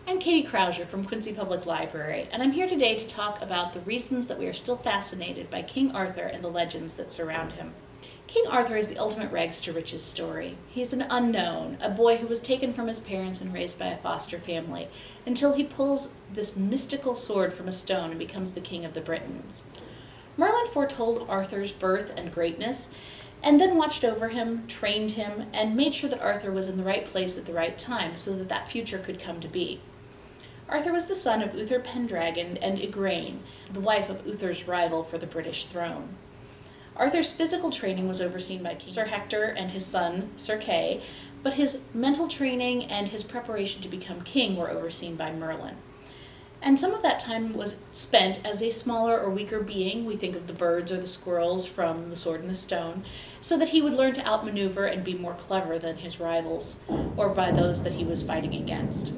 I'm Katie Kraushaar from Quincy Public Library, and I'm here today to talk about the reasons that we are still fascinated by King Arthur and the legends that surround him. King Arthur is the ultimate rags to riches story. He is an unknown, a boy who was taken from his parents and raised by a foster family, until he pulls this mystical sword from a stone and becomes the king of the Britons. Merlin foretold Arthur's birth and greatness, and then watched over him, trained him, and made sure that Arthur was in the right place at the right time so that that future could come to be. Arthur was the son of Uther Pendragon and Igraine, the wife of Uther's rival for the British throne. Arthur's physical training was overseen by Sir Hector and his son, Sir Kay, but his mental training and his preparation to become king were overseen by Merlin. And some of that time was spent as a smaller or weaker being, we think of the birds or the squirrels from The Sword and the Stone, so that he would learn to outmaneuver and be more clever than his rivals, or by those that he was fighting against.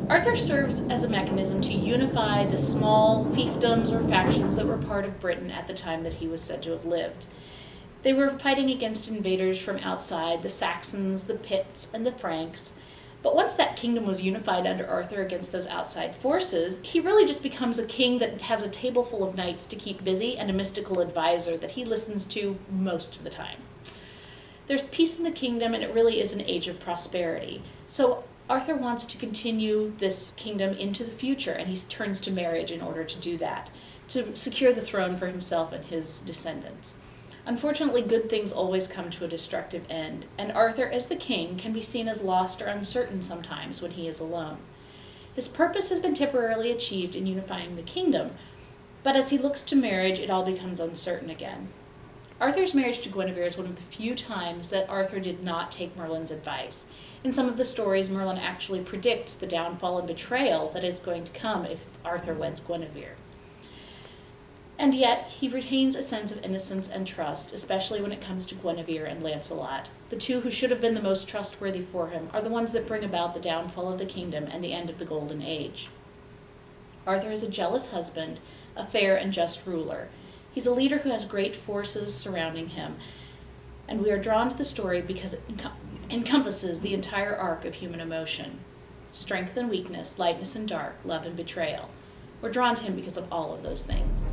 Arthur serves as a mechanism to unify the small fiefdoms or factions that were part of Britain at the time that he was said to have lived. They were fighting against invaders from outside, the Saxons, the Picts, and the Franks. But once that kingdom was unified under Arthur against those outside forces, he really just becomes a king that has a table full of knights to keep busy and a mystical advisor that he listens to most of the time. There's peace in the kingdom, and it really is an age of prosperity. So Arthur wants to continue this kingdom into the future, and he turns to marriage in order to do that, to secure the throne for himself and his descendants. Unfortunately, good things always come to a destructive end, and Arthur as the king can be seen as lost or uncertain sometimes when he is alone. His purpose has been temporarily achieved in unifying the kingdom, but as he looks to marriage, it all becomes uncertain again. Arthur's marriage to Guinevere is one of the few times that Arthur did not take Merlin's advice. In some of the stories, Merlin actually predicts the downfall and betrayal that is going to come if Arthur weds Guinevere. And yet, he retains a sense of innocence and trust, especially when it comes to Guinevere and Lancelot. The two who should have been the most trustworthy for him are the ones that bring about the downfall of the kingdom and the end of the Golden Age. Arthur is a jealous husband, a fair and just ruler. He's a leader who has great forces surrounding him, and we are drawn to the story because it encompasses the entire arc of human emotion: strength and weakness, lightness and dark, love and betrayal. We're drawn to him because of all of those things.